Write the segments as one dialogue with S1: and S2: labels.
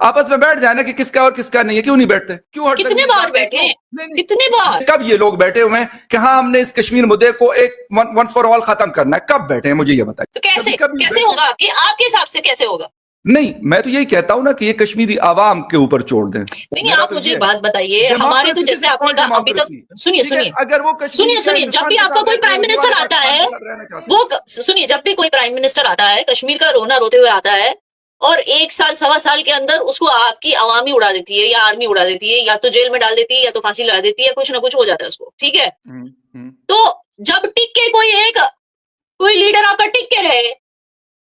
S1: आपस में बैठ जाए ना कि किसका और किसका नहीं है, क्यों नहीं बैठते, क्यों हर
S2: कितने बार बैठे हैं, कितने बार,
S1: कब ये लोग बैठे हुए हैं कि हाँ हमने इस कश्मीर मुद्दे को एक वंस फॉर ऑल खत्म करना है, कब बैठे हैं मुझे ये बताइए।
S2: तो कैसे कैसे होगा कि आपके हिसाब से कैसे होगा?
S1: नहीं, मैं तो यही कहता हूं ना कि ये कश्मीरी आवाम के ऊपर छोड़ दें।
S2: नहीं, आप तो मुझे बात बताइए, हमारे तो जैसे आपने कहा अभी तक, सुनिए
S1: अगर वो
S2: सुनिए, जब भी आपका कोई प्राइम मिनिस्टर आता है, वो सुनिए, जब भी कोई प्राइम मिनिस्टर आता है, कश्मीर का रोना रोते हुए आता है, और 1 साल 1.25 साल के अंदर उसको आपकी आवामी उड़ा देती है या आर्मी उड़ा देती है, या तो जेल में डाल देती है या तो फांसी लगा देती है, कुछ ना कुछ हो जाता है उसको, ठीक है। तो जब टिक के कोई लीडर आपका टिक के रहे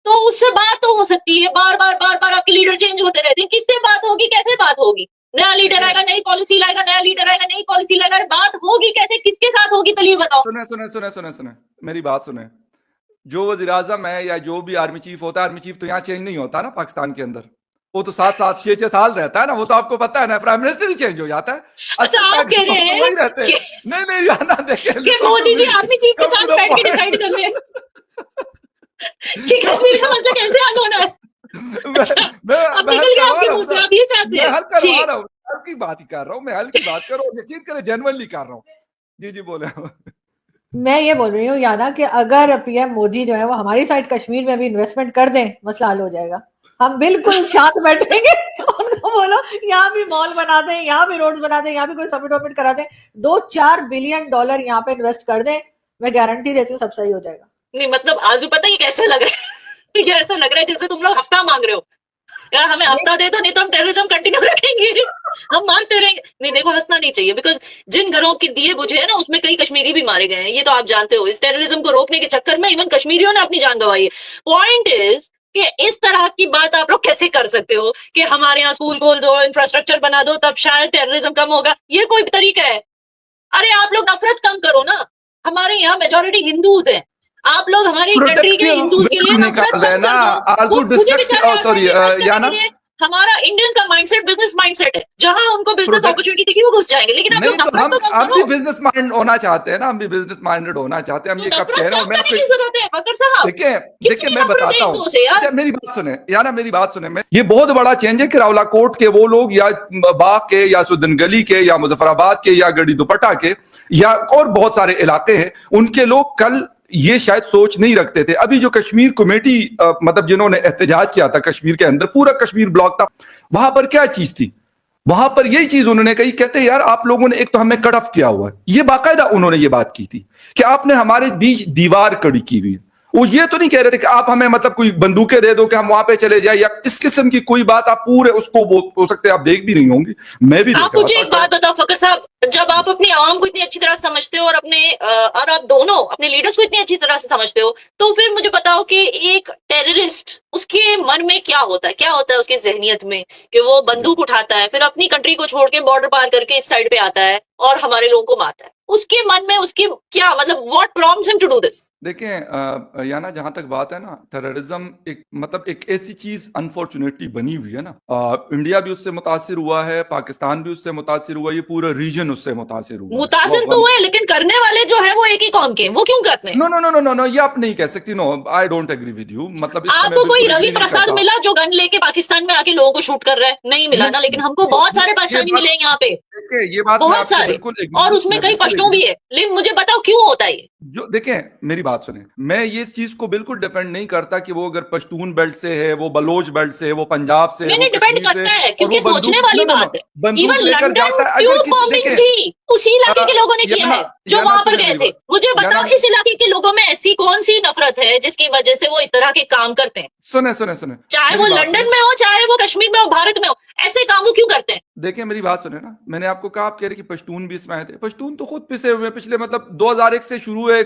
S2: तो उससे बात तो हो सकती है। बार बार आपके लीडर चेंज होते रहते हैं, किससे बात होगी, कैसे बात होगी? नया लीडर आएगा, नई पॉलिसी लाएगा, नया लीडर आएगा, नई पॉलिसी लाएगा, बात होगी कैसे, किसके साथ होगी, पहले ये बताओ।
S1: सुने मेरी बात सुने। जो वज़ीर आज़म है या जो भी आर्मी चीफ होता है, आर्मी चीफ तो यहाँ चेंज नहीं होता ना पाकिस्तान के अंदर, वो तो 7-7 6-6 साल रहता है ना, वो तो आपको पता है ना, प्राइम मिनिस्टर ही चेंज हो जाता है।
S2: अच्छा, आप कह रहे हैं
S1: वही रहते हैं। नहीं याना देखिए
S2: कि मोदी जी आर्मी चीफ के साथ बैठ के डिसाइड कर रहे हैं कि कश्मीर का मसला कैसे हल होना है। अब निकल गया आपके मुंह से, आप ये चाहते हैं?
S1: मैं हल करवा रहा हूँ, हल की बात ही कर रहा हूँ, मैं हल की बात कर रहा हूँ, यकीन करें जेन्युइनली कर रहा हूँ। जी बोले।
S3: मैं ये बोल रही हूँ याना कि अगर पीएम मोदी जो है वो हमारी साइड कश्मीर में भी इन्वेस्टमेंट कर दें, मसला हल हो जाएगा। हम बिल्कुल शांत बैठेंगे, उनको बोलो यहाँ भी मॉल बना दें, यहाँ भी रोड बना दें, यहाँ भी कोई समिट वमिट करा दें, $2-4 बिलियन यहाँ पे इन्वेस्ट कर दें, मैं गारंटी देती हूँ सब सही हो जाएगा।
S2: नहीं मतलब आजू पता है कैसे लग रहा है ये ऐसा लग रहा है जैसे तुम लोग हफ्ता मांग रहे हो, यार हमें हफ्ता दे दो, नहीं तो हम टेररिज्म कंटिन्यू रखेंगे, हम मांगते रहेंगे। नहीं देखो, हंसना नहीं चाहिए, बिकॉज जिन घरों के दिए बुझे हैं ना, उसमें कई कश्मीरी भी मारे गए हैं, ये तो आप जानते हो। इस टेररिज्म को रोकने के चक्कर में इवन कश्मीरियों ने अपनी जान गंवाई है। पॉइंट इज कि इस तरह की बात आप लोग कैसे कर सकते हो कि हमारे यहाँ स्कूल खोल दो, इंफ्रास्ट्रक्चर बना दो, तब शायद टेररिज्म कम होगा। ये कोई तरीका है? अरे आप लोग नफरत कम करो ना। हमारे यहाँ मेजोरिटी हिंदूज हैं, आप लोग हमारी कंट्री के हिंदूज के लिए नफरत कम कर दो। मुझे बेचारे हमारा इंडियन का माइंडसेट बिजनेस माइंडसेट है, जहां उनको बिजनेस अपॉर्चुनिटी दिखी वो घुस जाएंगे, लेकिन आप लोग नफरत तो कम करो।
S1: हम भी बिजनेस माइंड होना चाहते हैं ना, हम भी बिजनेस माइंडेड होना चाहते हैं। हम ये कब कह रहे हैं? मैं देखिए मैं बताता हूँ, मेरी बात सुने यार, मेरी बात सुने। ये बहुत बड़ा चेंज है कि रावलाकोट के वो लोग या बाग के या सुदन गली के या मुजफ्फराबाद के या गड़ी दुपट्टा के या और बहुत सारे इलाके हैं, उनके लोग कल ये शायद सोच नहीं रखते थे। अभी जो कश्मीर कमेटी मतलब जिन्होंने एहतजाज किया था कश्मीर के अंदर, पूरा कश्मीर ब्लॉक था, वहां पर क्या चीज थी? वहां पर यही चीज उन्होंने कही, कहते यार आप लोगों ने एक तो हमें कट ऑफ किया हुआ है, ये बाकायदा उन्होंने ये बात की थी कि आपने हमारे बीच दीवार खड़ी की हुई है। वो ये तो नहीं कह रहे थे कि आप हमें मतलब कोई बंदूकें दे दो कि हम वहां पे चले जाए या इस किस्म की कोई बात। आप पूरे उसको हो सकते हैं आप देख भी नहीं होंगी, मैं भी
S2: आप मुझे एक बात बताओ फकर साहब, जब आप अपनी आवाम को इतनी अच्छी तरह समझते हो और आप दोनों अपने लीडर्स को इतनी अच्छी तरह से समझते हो, तो फिर मुझे बताओ कि एक टेररिस्ट उसके मन में क्या होता है उसकी जहनियत में कि वो बंदूक उठाता है, फिर अपनी कंट्री को छोड़ के बॉर्डर पार करके इस साइड पे आता है और हमारे लोगों को मारता है। उसके मन में उसके क्या मतलब what prompts him to do this?
S1: देखें याना, जहां तक बात है ना, टेररिज्म एक मतलब एक ऐसी चीज अनफॉर्चुनेटली बनी हुई है ना, इंडिया भी उससे मुतासिर हुआ है, पाकिस्तान भी उससे मुतासिर हुआ, ये पूरा रीजन उससे मुतासिर हुआ।
S2: मुतासिर तो हुए, लेकिन करने वाले जो है वो एक ही कौम के, वो क्यों करते हैं?
S1: नो, ये आप नहीं कह सकती। No, I don't agree with you. मतलब
S2: आपको कोई रवि प्रसाद मिला जो गन लेके पाकिस्तान में आके लोगों को शूट कर रहा है? नहीं मिला ना, लेकिन हमको बहुत सारे पाकिस्तानी मिले यहाँ पे,
S1: ये बात
S2: बहुत सारे, और उसमें कई पश्तो भी है। लेकिन मुझे बताओ क्यों होता है ये?
S1: जो देखें, मेरी बात सुने, मैं ये इस चीज को बिल्कुल डिपेंड नहीं करता कि वो अगर पश्तून बेल्ट से है, वो बलोच बेल्ट से है, वो पंजाब से
S2: नहीं डिपेंड करता है, क्योंकि सोचने वाली बात है। इवन लंदन ट्यूब बॉम्बिंग्स भी उसी इलाके के लोगों ने किया है जो वहां पर गए थे। मुझे बताओ इस इलाके के लोगों में ऐसी कौन सी नफरत है जिसकी वजह से वो इस तरह के काम करते हैं?
S1: सुने,
S2: चाहे वो लंदन में हो, चाहे वो कश्मीर में हो, भारत में हो, ऐसे काम वो क्यों करते हैं?
S1: देखिए मेरी बात सुने ना, मैंने आपको कहा, आप कह रहे कि पश्तून भी इसमें आए थे। पश्तून तो खुद पिसे हुए, पिछले मतलब 2001 से शुरू है,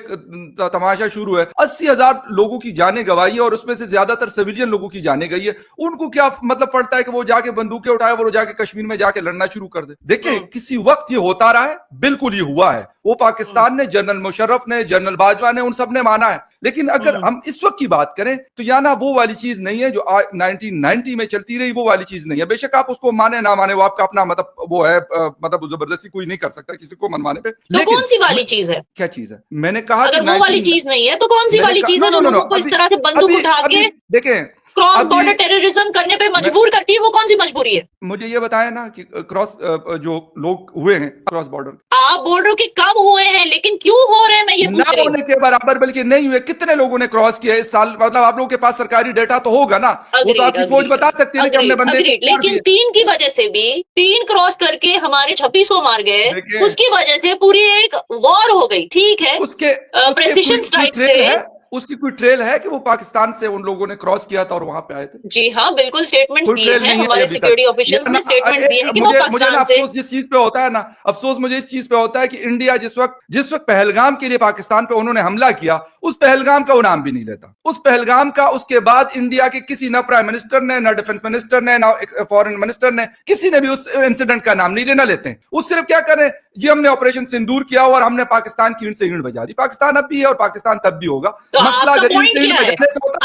S1: तमाशा शुरू है, 80,000 लोगों की जानें गंवाई है और उसमें से ज्यादातर सिविलियन लोगों की जानें गई है। उनको क्या मतलब पड़ता है कि वो जाके बंदूकें उठाए, वो जाके कश्मीर में जाके लड़ना शुरू कर दे? देखिए किसी वक्त ये होता रहा है, बिल्कुल ये हुआ है। वो पाकिस्तान ने, जनरल मुशर्रफ ने, जनरल बाजवा ने, उन सब ने माना है। लेकिन अगर हम इस वक्त की बात करें तो याना वो वाली चीज नहीं है जो 1990 में चलती रही, वो वाली चीज नहीं है। बेशक आप उसको माने ना माने, वो आपका आपका अपना मतलब वो है, मतलब जबरदस्ती कोई नहीं कर सकता किसी को मनवाने पे।
S2: तो कौन सी वाली चीज है?
S1: क्या चीज है? मैंने कहा
S2: अगर वो वाली चीज नहीं है तो कौन सी वाली चीज है जो लोगों को इस तरह से बंदूक उठा के
S1: देखें
S2: क्रॉस बॉर्डर टेररिज्म करने पे मजबूर करती है? वो कौन सी मजबूरी है?
S1: मुझे ये बताया ना कि क्रॉस जो लोग हुए हैं क्रॉस बॉर्डर,
S2: आप बॉर्डर के कम हुए हैं, लेकिन क्यों हो रहे हैं मैं ये पूछ रही हूं।
S1: होने के बराबर बल्कि नहीं हुए। कितने लोगों ने क्रॉस किया इस साल? मतलब आप लोगों के पास सरकारी डेटा तो होगा ना, वो तो आपकी फौज बता सकती है कि हमने बंदे।
S2: लेकिन 3 की वजह से भी 3 क्रॉस करके हमारे 26 को मार गए, उसकी वजह से पूरी एक वॉर हो गई। ठीक है,
S1: उसके
S2: प्रेसिशन स्ट्राइक से
S1: उसकी कोई ट्रेल है कि वो पाकिस्तान से उन लोगों ने क्रॉस किया था और वहां पे आए थे?
S2: जी हाँ, बिल्कुल स्टेटमेंट्स दिए हैं हमारे सिक्योरिटी ऑफिशियल्स ने, स्टेटमेंट्स दिए हैं कि वो पाकिस्तान से।
S1: अफसोस जिस चीज पे होता है ना, अफसोस मुझे इस चीज पे होता है कि इंडिया जिस वक्त पहलगाम के लिए पाकिस्तान पे उन्होंने हमला किया, उस पहलगाम का वो नाम भी नहीं लेता। उस पहलगाम का उसके बाद इंडिया के किसी न प्राइम मिनिस्टर ने, न डिफेंस मिनिस्टर ने, न फॉरेन मिनिस्टर ने, किसी ने भी उस इंसिडेंट का नाम नहीं लेना लेते हैं। वो सिर्फ क्या करें, जी हमने ऑपरेशन सिंदूर किया और हमने पाकिस्तान की ईंट से ईंट बजा दी। पाकिस्तान अब भी है और पाकिस्तान तब भी होगा।
S2: तो
S1: मसला
S2: आपका पॉइंट क्या है?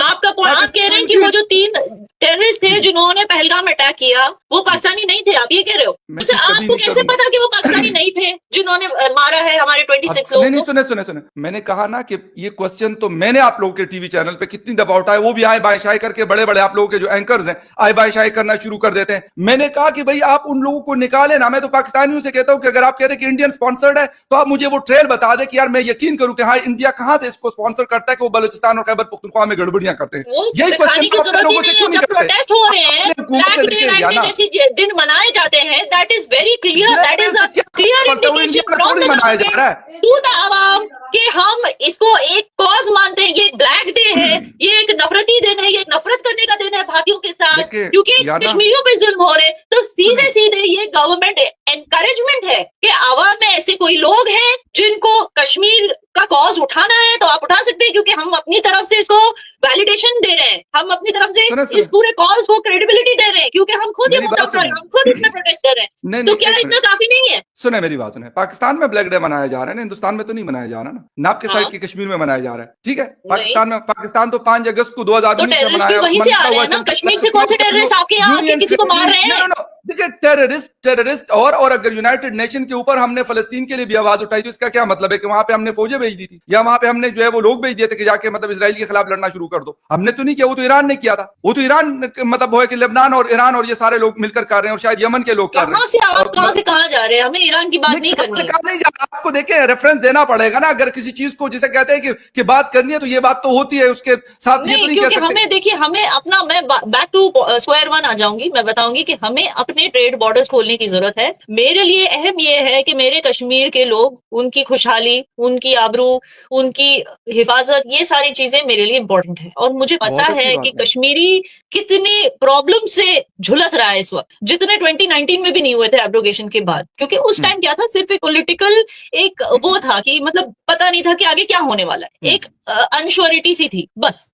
S2: आपका पॉइंट, आप कह रहे हैं कि वो जो 3 टेररिस्ट थे जिन्होंने पहलगाम अटैक किया वो पाकिस्तानी नहीं थे, आप ये कह रहे हो? अच्छा, आपको कैसे पता कि वो पाकिस्तानी नहीं थे जिन्होंने मारा है हमारे 26 लोगों को?
S1: नहीं, सुने, मैंने कहा ना कि ये क्वेश्चन तो मैंने आप लोगों के टीवी चैनल पे कितनी दफा उठाया, वो भी आए बायशाई करके, बड़े बड़े आप लोगों के जो एंकर्स हैं आए बायशाई करना शुरू कर देते हैं। मैंने कहा कि भाई आप उन लोगों को निकाले ना। मैं तो पाकिस्तानियों से कहता हूं कि अगर आप कहते हैं कि इंडियन स्पॉन्सर्ड है तो आप मुझे वो ट्रेल बता दे कि यार मैं यकीन करूं कि हाँ इंडिया कहां से इसको स्पॉन्सर करता है कि वो बलूचिस्तान और खैबर पख्तूनख्वा में गड़बड़ियां करते हैं। यही क्वेश्चन लोगों से क्यों नहीं करते?
S2: प्रोटेस्ट हो रहे हैं, ब्लैक डे जैसे दिन मनाए जाते हैं, that is very clear, that is a clear indication from the government to the अवाम कि हम इसको एक कॉज मानते हैं। ये ब्लैक डे है, ये एक नफरती दिन है, ये नफरत करने का दिन है भारतीयों के साथ, क्योंकि कश्मीरियों पे जुल्म हो रहे हैं। तो सीधे सीधे ये गवर्नमेंट एनकरेजमेंट है कि आवाम में ऐसे कोई लोग हैं जिनको कश्मीर का कॉज उठाना है तो आप उठा सकते हैं, क्योंकि हम अपनी तरफ से इसको वैलिडेशन दे रहे हैं, हम अपनी तरफ से इस पूरे कॉज को क्रेडिबिलिटी दे रहे हैं, क्योंकि हम खुद ये मुद्दा उठा रहे हैं, हम खुद इसमें प्रोटेस्ट कर रहे हैं। तो क्या इतना काफी नहीं है?
S1: सुने मेरी बात सुने, पाकिस्तान में ब्लैक डे मनाया जा रहा है ना, हिंदुस्तान में तो नहीं मनाया जा रहा ना आपके साइड की कश्मीर में मनाया जा रहा है। ठीक है, पाकिस्तान तो 5 अगस्त को 2019 में मनाया।
S2: वहीं से आ रहे हैं ना, कश्मीर से कौन से टेररिस्ट आपके यहाँ आके किसी को मार रहे हैं?
S1: देखिए टेररिस्ट और अगर यूनाइटेड नेशन के ऊपर हमने फलस्तीन के लिए भी आवाज उठाई तो इसका क्या मतलब है कि वहां पे हमने फौजें भेज दी थी या वहां पे हमने जो है वो लोग भेज दिए थे कि जाके मतलब इजराइल के खिलाफ लड़ना शुरू कर दो? हमने तो नहीं किया, वो तो ईरान ने किया था। वो तो ईरान मतलब वो है कि लेबनान और ईरान और ये सारे लोग मिलकर कर रहे हैं और शायद यमन के लोग कर रहे हैं।
S2: कहां से कहां जा रहे हैं? हमें ईरान की बात नहीं करनी।
S1: आपको देखिए रेफरेंस देना पड़ेगा ना, अगर किसी चीज को जिसे कहते हैं कि बात करनी है तो ये बात तो होती है, उसके साथ
S2: नहीं, क्योंकि हमें देखिए, हमें अपना, मैं बैक टू स्क्वायर वन आ जाऊंगी, मैं बताऊंगी कि हमें अपने ट्रेड बॉर्डर्स खोलने की जरूरत है। मेरे लिए अहम ये है कि मेरे कश्मीर के लोग, उनकी खुशहाली, उनकी आबरू, उनकी हिफाजत, ये सारी चीजें मेरे लिए इंपॉर्टेंट है। और मुझे पता है कि कश्मीरी कितनी प्रॉब्लम से झुलस रहा है इस वक्त, जितने 2019 में भी नहीं हुए थे एब्रोगेशन के बाद, क्योंकि उस टाइम क्या था, सिर्फ एक पॉलिटिकल एक वो था कि मतलब पता नहीं था कि आगे क्या होने वाला है, एक अनश्योरिटी सी थी बस।